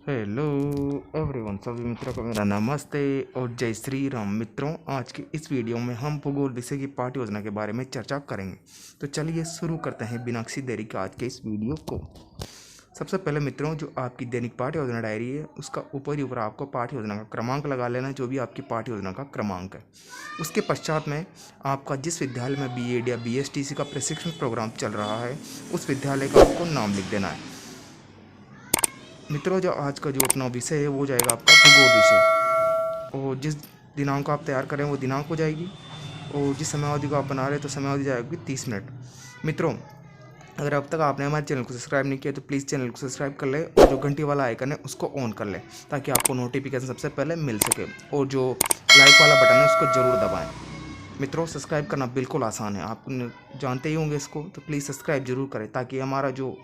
Hello everyone, सभी मित्रों को मेरा नमस्ते और जय श्री राम। मित्रों, आज की इस वीडियो में हम भूगोल विषय की पाठ्य योजना के बारे में चर्चा करेंगे। तो चलिए शुरू करते हैं बिना किसी देरी के आज के इस वीडियो को। सबसे पहले मित्रों, जो आपकी दैनिक पाठ्य योजना डायरी है उसका ऊपर ही ऊपर आपको पाठ्य योजना का क्रमांक लगा लेना है, जो भी आपकी पाठ्य योजना का क्रमांक है। उसके पश्चात में आपका जिस विद्यालय में बीएड या बीएसटीसी का प्रशिक्षण प्रोग्राम चल रहा है उस विद्यालय का आपको नाम लिख देना है। मित्रों, जो आज का जो अपना विषय है वो जाएगा आपका भूगोल विषय, और जिस दिनांक को आप तैयार करें वो दिनांक हो जाएगी, और जिस समयावधि को आप बना रहे हैं तो समयावधि जाएगी 30 मिनट। मित्रों, अगर अब तक आपने हमारे चैनल को सब्सक्राइब नहीं किया तो प्लीज़ चैनल को सब्सक्राइब कर ले और जो घंटी वाला आइकन है उसको ऑन कर ले, ताकि आपको नोटिफिकेशन सबसे पहले मिल सके, और जो लाइक वाला बटन है उसको ज़रूर दबाएँ। मित्रों, सब्सक्राइब करना बिल्कुल आसान है, आप जानते ही होंगे इसको, तो प्लीज़ सब्सक्राइब जरूर करें ताकि हमारा जो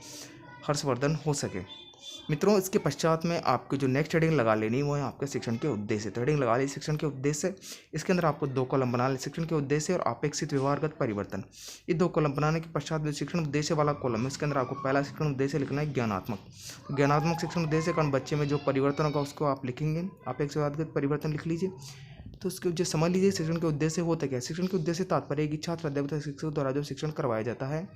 हर्षवर्धन हो सके। मित्रों, इसके पश्चात में आपको जो नेक्स्ट हेडिंग लगा लेनी है वो है आपके शिक्षण के उद्देश्य। तो हेडिंग लगा ली शिक्षण के उद्देश्य। इसके अंदर आपको 2 कॉलम बना ले, शिक्षण के उद्देश्य और अपेक्षित व्यवहारगत परिवर्तन। ये 2 कॉलम बनाने के पश्चात जो शिक्षण उद्देश्य वाला कॉलम है इसके अंदर आपको पहला शिक्षण उद्देश्य लिखना है ज्ञानात्मक। तो ज्ञानात्मक शिक्षण उद्देश्य कारण बच्चे में जो परिवर्तन होगा उसको आप लिखेंगे, अपेक्षित व्यवहारगत परिवर्तन लिख लीजिए। तो उसके जो समझ लीजिए शिक्षण के उद्देश्य होता क्या है। शिक्षण के उद्देश्य तात्पर्य है कि छात्र अध्यापक शिक्षक द्वारा जो शिक्षण करवाया जाता है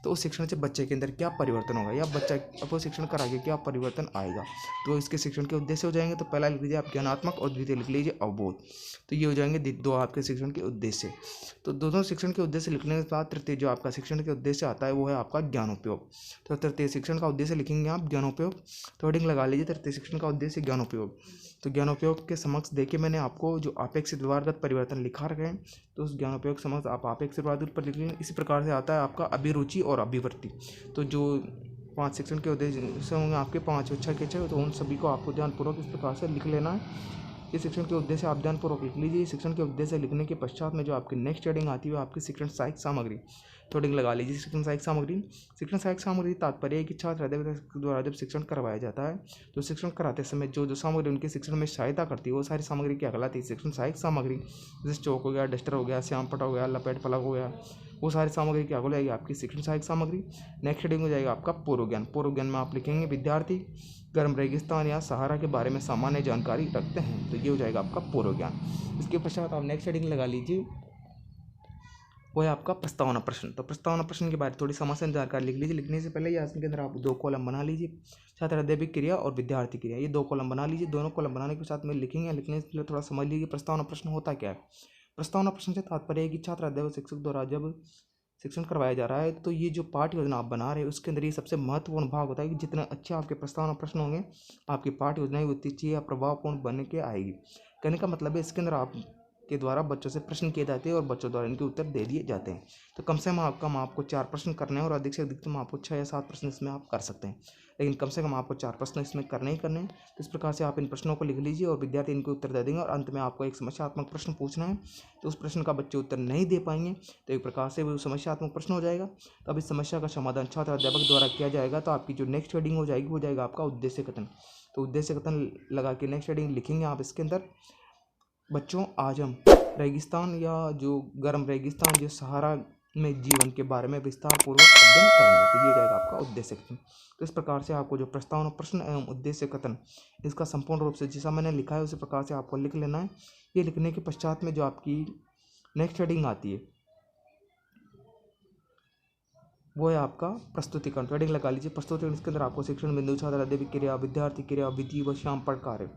तो उस शिक्षण से बच्चे के अंदर क्या परिवर्तन होगा या बच्चा को शिक्षण करा के क्या परिवर्तन आएगा, तो इसके शिक्षण के उद्देश्य हो जाएंगे। तो पहला लिख लीजिए आप ज्ञानात्मक और द्वितीय लिख लीजिए अवबोध। तो ये हो जाएंगे 2 आपके शिक्षण के उद्देश्य। तो दोनों शिक्षण के उद्देश्य लिखने के बाद तृतीय जो आपका शिक्षण के उद्देश्य आता है वो है आपका ज्ञानोपयोग। तो तृतीय शिक्षण का उद्देश्य लिखेंगे आप ज्ञानोपयोग। तो हेडिंग लगा लीजिए तृतीय शिक्षण का उद्देश्य ज्ञानोपयोग। तो ज्ञानोपयोग के समक्ष देखिए मैंने आपको जो अपेक्षित व्यवहारगत परिवर्तन लिखा रखे हैं, तो उस ज्ञानोपयोग समक्ष आप अपेक्षित व्यवहारगत पर लिख लेंगे। इसी प्रकार से आता है आपका अभिरुचि और अभिवृत्ति। तो जो 5 शिक्षण के उद्देश्य होंगे आपके 5 अच्छा के तो उन सभी को आपको ध्यानपूर्वक इस प्रकार से लिख लेना है। ये शिक्षण के उद्देश्य आप ध्यानपूर्वक लिख लीजिए। शिक्षण के उद्देश्य लिखने के पश्चात में जो आपकी नेक्स्ट हेडिंग आती है आपकी शिक्षण सहायक सामग्री। तो हेडिंग लगा लीजिए शिक्षण सहायक सामग्री। शिक्षण सहायक सामग्री तात्पर्य है कि छात्र अध्यापक द्वारा जब शिक्षण करवाया जाता है तो शिक्षण कराते समय जो जो सामग्री उनके शिक्षण में सहायता करती है वो सारी सामग्री क्या कहलाती है, शिक्षण सहायक सामग्री। जैसे चौक हो गया, डस्टर हो गया, श्याम पट्टा हो गया, लपेट फलक हो गया, वो सारी सामग्री क्या हो जाएगी आपकी शिक्षण सहायक सामग्री। नेक्स्ट हेडिंग हो जाएगा आपका पूर्व ज्ञान। पूर्व ज्ञान में आप लिखेंगे विद्यार्थी गर्म रेगिस्तान या सहारा के बारे में सामान्य जानकारी रखते हैं, तो ये हो जाएगा आपका पूर्व ज्ञान। इसके पश्चात आप नेक्स्ट हेडिंग लगा लीजिए वो है आपका प्रस्तावना प्रश्न। तो प्रस्तावना प्रश्न के बारे में थोड़ी समस्या जानकारी लिख लीजिए। लिखने से पहले ही इसके अंदर आप 2 कॉलम बना लीजिए, छात्र अध्यापक क्रिया और विद्यार्थी क्रिया। ये 2 कॉलम बना लीजिए। दोनों कॉलम बनाने के साथ में लिखेंगे। लिखने से पहले थोड़ा समझ लीजिए प्रस्तावना प्रश्न होता क्या है। प्रस्तावना प्रश्न से तात्पर्य है कि छात्र अध्यापक शिक्षक द्वारा जब शिक्षण करवाया जा रहा है तो ये जो पाठ्य योजना आप बना रहे हैं उसके अंदर ये सबसे महत्वपूर्ण भाग होता है कि जितने अच्छे आपके प्रस्तावना प्रश्न होंगे आपकी पाठ्य योजना उतनी अच्छी या प्रभावपूर्ण बन के आएगी। कहने का मतलब है इसके अंदर आप के द्वारा बच्चों से प्रश्न किए जाते हैं और बच्चों द्वारा इनके उत्तर दे दिए जाते हैं। तो कम से कम आपको 4 प्रश्न करने हैं और अधिक से अधिकतम आपको 6 या 7 प्रश्न इसमें आप कर सकते हैं, लेकिन कम से कम आपको 4 प्रश्न इसमें करने ही करने हैं। तो इस प्रकार से आप इन प्रश्नों को लिख लीजिए और विद्यार्थी इनके उत्तर दे देंगे और अंत में आपको एक समस्यात्मक प्रश्न पूछना है। तो उस प्रश्न का बच्चे उत्तर नहीं दे पाएंगे तो एक प्रकार से वो समस्यात्मक प्रश्न हो जाएगा। तो अब इस समस्या का समाधान छात्र अध्यापक द्वारा किया जाएगा। तो आपकी जो नेक्स्ट हेडिंग हो जाएगी वो जाएगा आपका उद्देश्य कथन। तो उद्देश्य कथन लगा के नेक्स्ट हेडिंग लिखेंगे आप इसके अंदर, बच्चों आज हम रेगिस्तान या जो गर्म रेगिस्तान जो सहारा में जीवन के बारे में विस्तार पूर्वक अध्ययन करेंगे। तो ये जाएगा आपका उद्देश्य कथन। तो इस प्रकार से आपको जो प्रस्तावना प्रश्न एवं उद्देश्य कथन इसका संपूर्ण रूप से जैसा मैंने लिखा है उसी प्रकार से आपको लिख लेना है। ये लिखने के पश्चात में जो आपकी नेक्स्ट हेडिंग आती है वो है आपका प्रस्तुतिकरण। तो हेडिंग लगा लीजिए प्रस्तुतिकरण। इसके अंदर आपको शिक्षण बिंदु, छात्र अध्यापक क्रिया, विद्यार्थी क्रिया, विधि व श्याम पढ़ कार्य,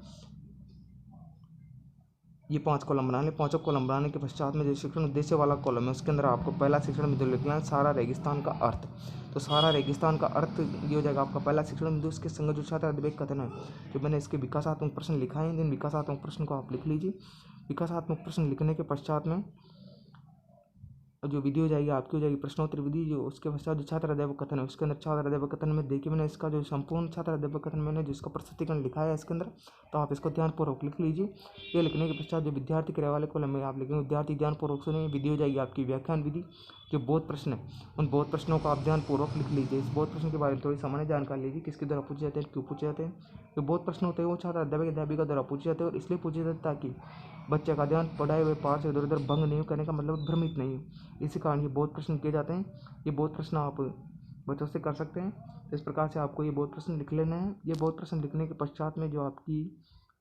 ये 5 कॉलम बना लें। 5 कॉलम बनाने के पश्चात में जो शिक्षण उद्देश्य वाला कॉलम है उसके अंदर आपको पहला शिक्षण बिंदु लिखना है सारा रेगिस्तान का अर्थ। तो सारा रेगिस्तान का अर्थ ये हो जाएगा आपका पहला शिक्षण बिंदु। इसके संग जो छात्र अध्यापक कथन है जो मैंने इसके विकासात्मक प्रश्न लिखा है, इन विकासात्मक प्रश्न को आप लिख लीजिए। विकासात्मक प्रश्न लिखने के पश्चात में जो विधि हो जाएगी आपकी हो जाएगी प्रश्नोत्तर विधि। जो उसके पश्चात जो छात्र अध्यापक कथन है उसके अंदर छात्र अध्यापक कथन में देखिए मैंने इसका जो संपूर्ण छात्र अध्यापक कथन मैंने जिसका प्रस्तुतिकरण लिखा है इसके अंदर, तो आप इसको ध्यानपूर्वक लिख लीजिए। ये लिखने के पश्चात जो विद्यार्थी क्रिया वाले कॉलम में आप लिखेंगे विद्यार्थी ध्यानपूर्वक सुनिए। विधि हो जाएगी आपकी व्याख्यान विधि। जो बोध प्रश्न है उन बोध प्रश्नों को आप ध्यानपूर्वक लिख लीजिए। इस बोध प्रश्न के बारे में थोड़ी सामान्य जानकारी लीजिए, किसके द्वारा पूछे जाते हैं, क्यों पूछे जाते हैं। जो बोध प्रश्न होते हैं वो छात्र अध्यापक अध्यापिका द्वारा पूछे जाते हैं और इसलिए पूछे जाते हैं ताकि बच्चे का ध्यान पढ़ाए हुए पाठ से इधर उधर भंग नहीं हो, करने का मतलब भ्रमित नहीं हो। इसी कारण ये बोध प्रश्न किए जाते हैं। ये बोध प्रश्न आप बच्चों से कर सकते हैं। तो इस प्रकार से आपको ये बहुत प्रश्न लिख लेना है। ये बहुत प्रश्न लिखने के पश्चात में जो आपकी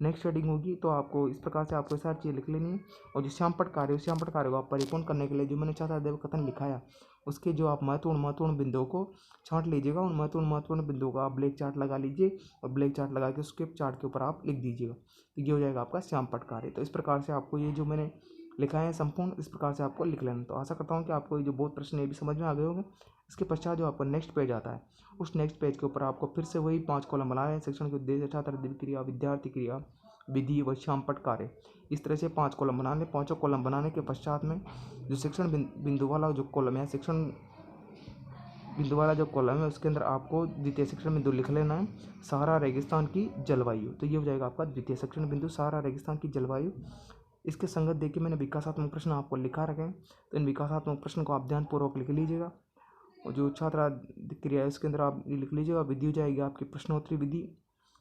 नेक्स्ट हेडिंग होगी तो आपको इस प्रकार से आपको सारी चीज़ें लिख लेनी है। और जो श्यामपट्ट कार्य को आप परिपूर्ण करने के लिए जो मैंने छात्रादेव कथन लिखाया उसके जो आप महत्वपूर्ण बिंदुओं को छांट लीजिएगा। उन महत्वपूर्ण बिंदुओं का आप ब्लैक चार्ट लगा लीजिए और ब्लैक चार्ट लगा के उसके चार्ट के ऊपर आप लिख दीजिएगा। तो ये हो जाएगा आपका श्यामपट्ट कार्य। तो इस प्रकार से आपको ये जो मैंने लिखा है संपूर्ण इस प्रकार से आपको लिख लेना। तो आशा करता हूँ कि आपको ये जो बहुत प्रश्न ये भी समझ में आ गए होंगे। इसके पश्चात जो आपका नेक्स्ट पेज आता है उस नेक्स्ट पेज के ऊपर आपको फिर से वही 5 कॉलम बनाए हैं। शिक्षण के उद्देश्य, छात्र क्रिया, विद्यार्थी क्रिया, विधि व श्यामपट्ट कार्य। इस तरह से 5 कॉलम बना लें। 5 कॉलम बनाने के पश्चात में जो शिक्षण बिंदु वाला जो कॉलम है, शिक्षण बिंदु वाला जो कॉलम है उसके अंदर आपको द्वितीय शिक्षण बिंदु लिख लेना है, सहारा रेगिस्तान की जलवायु। तो ये हो जाएगा आपका द्वितीय शिक्षण बिंदु, सहारा रेगिस्तान की जलवायु। इसके संगत देखिए मैंने विकासात्मक प्रश्न आपको लिखा रखे हैं। तो इन विकासात्मक प्रश्न को आप ध्यानपूर्वक लिख लीजिएगा। और जो छात्र क्रिया है उसके अंदर आप लिख लीजिएगा। विधि हो जाएगी आपकी प्रश्नोत्तरी विधि।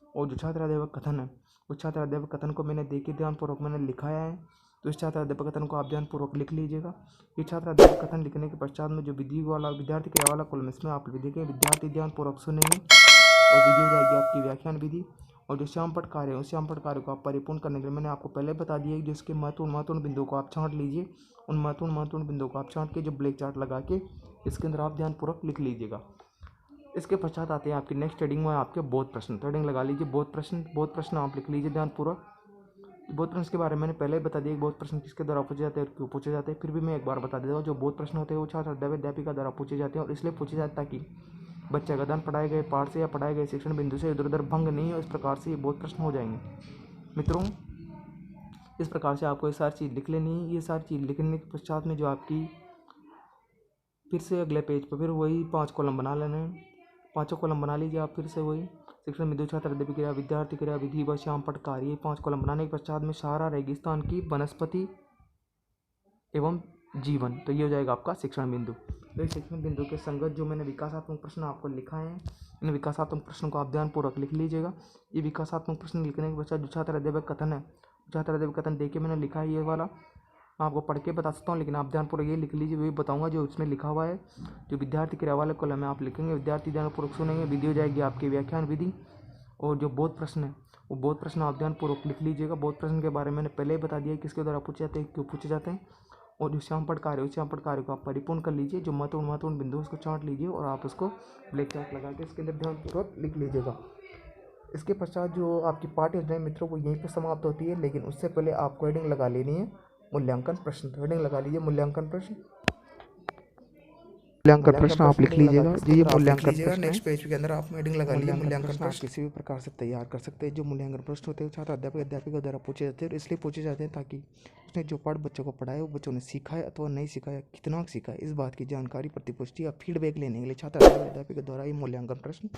और जो छात्राध्यापक कथन है उस छात्राध्यापक कथन को मैंने देखिए ध्यानपूर्वक मैंने लिखाया है। तो इस छात्राध्यापक कथन को आप ध्यानपूर्वक लिख लीजिएगा। ये छात्राध्यापक कथन लिखने के पश्चात में जो विधि वाला विद्यार्थी क्रिया वाला कॉलम इसमें आप विधि के विद्यार्थी ध्यानपूर्वक सुनेंगे। और विधि हो जाएगी आपकी व्याख्यान विधि। और जो श्यामपट्ट कार्य है उस श्यामपट्ट कार्य को आप परिपूर्ण करने के लिए मैंने आपको पहले बता दिया है, जिसके महत्वपूर्ण बिंदुओं को आप छांट लीजिए। उन महत्वपूर्ण बिंदुओं को आप छांट के जो ब्लैक चार्ट लगा के इसके अंदर आप ध्यानपूर्वक लिख लीजिएगा। इसके पश्चात आते हैं आपकी नेक्स्ट हेडिंग में आपके बहुत प्रश्न। तो हेडिंग लगा लीजिए बहुत प्रश्न आप लिख लीजिए ध्यानपूर्वक। बहुत प्रश्न के बारे में मैंने पहले ही बता दिया बहुत प्रश्न किसके द्वारा पूछे जाते हैं और क्यों पूछे जाते हैं। फिर भी मैं एक बार बता देता हूँ, जो बहुत प्रश्न होते हैं वो छात्र अध्यापिका द्वारा पूछे जाते हैं और इसलिए पूछे जाते हैं ताकि बच्चे का पढ़ाए गए पाठ से या पढ़ाए गए शिक्षण बिंदु से इधर उधर भंग नहीं हो। इस प्रकार से ये बहुत प्रश्न हो जाएंगे मित्रों। इस प्रकार से आपको ये सारी चीज़ लिख लेनी है। ये सारी चीज़ लिखने के पश्चात में जो आपकी फिर से अगले पेज पर फिर वही 5 कॉलम बना लेने हैं। 5 कॉलम बना लीजिए आप फिर से वही शिक्षण बिंदु, छात्र अध्यापक क्रिया, विद्यार्थी क्रिया, विधि व श्यामपट्ट कार्य। ये 5 कॉलम बनाने के पश्चात में सहारा रेगिस्तान की वनस्पति एवं जीवन। तो ये हो जाएगा आपका शिक्षण बिंदु। तो इस शिक्षण बिंदु के संगत जो मैंने विकासात्मक प्रश्न आपको लिखा है इन विकासात्मक प्रश्नों को आप ध्यानपूर्वक लिख लीजिएगा। ये विकासात्मक प्रश्न लिखने के पश्चात जो छात्र अध्यापक कथन है, छात्र अध्यापक कथन देखिए मैंने लिखा है ये वाला, मैं आपको पढ़ के बता सकता हूँ लेकिन आप ध्यानपूर्वक ये लिख लीजिए। वही बताऊंगा जो उसमें लिखा हुआ है। जो विद्यार्थी क्रिया वाले कॉलम में आप लिखेंगे, विद्यार्थी ध्यानपूर्वक सुनेंगे। विधि हो जाएगी आपकी व्याख्यान विधि। और जो बहुत प्रश्न है वो बहुत प्रश्न आप ध्यानपूर्वक लिख लीजिएगा। बहुत प्रश्न के बारे में मैंने पहले ही बता दिया किसके द्वारा पूछे जाते हैं, क्यों पूछे जाते हैं। और जो श्यामपट्ट कार्य उस श्यामपट्ट कार्य को आप परिपूर्ण कर लीजिए। जो महत्वपूर्ण बिंदु उसको छांट लीजिए और आप उसको ब्लैक चार्ट लगा के इसके अंदर ध्यानपूर्वक लिख लीजिएगा। इसके पश्चात जो आपकी पाठ्य योजना है मित्रों वो यहीं पर समाप्त होती है, लेकिन उससे पहले आपको हेडिंग लगा लेनी है मूल्यांकन प्रश्न। तो हेडिंग लगा लीजिए मूल्यांकन प्रश्न। मूल्यांकन प्रश्न आप लिख लीजिएगा। जी ये मूल्यांकन प्रश्न नेक्स्ट पेज के अंदर आप हेडिंग लगा लीजिए मूल्यांकन प्रश्न। किसी भी प्रकार से तैयार कर सकते हैं। जो मूल्यांकन प्रश्न होते हैं छात्र अध्यापक द्वारा पूछे जाते हैं और इसलिए पूछे जाते हैं ताकि उसने जो पाठ बच्चों को पढ़ाया वो बच्चों ने सीखा है अथवा नहीं सीखा है, कितना सीखा है, इस बात की जानकारी प्रतिपुष्टि या फीडबैक लेने के लिए छात्र अध्यापक द्वारा ये मूल्यांकन प्रश्न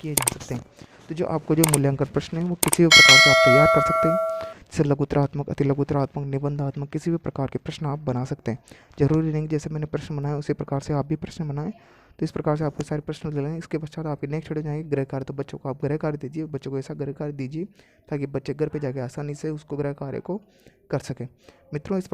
किए जा सकते हैं। तो जो आपको जो मूल्यांकन प्रश्न है वो किसी भी प्रकार से आप तैयार कर सकते हैं। जैसे लघुतरात्मक, अति लघुतरात्मक, निबंधात्मक, किसी भी प्रकार के प्रश्न आप बना सकते हैं। जरूरी नहीं जैसे मैंने प्रश्न बनाए उसी प्रकार से आप भी प्रश्न बनाएं। तो इस प्रकार से आपको सारे प्रश्न ले लें। इसके पश्चात आपके नेक्स्ट हो जाएंगे गृह कार्य। तो बच्चों को आप गृह कार्य दीजिए, बच्चों को ऐसा गृह कार्य दीजिए ताकि बच्चे घर पे जाके आसानी से उसको गृह कार्य को कर सकें मित्रों। इस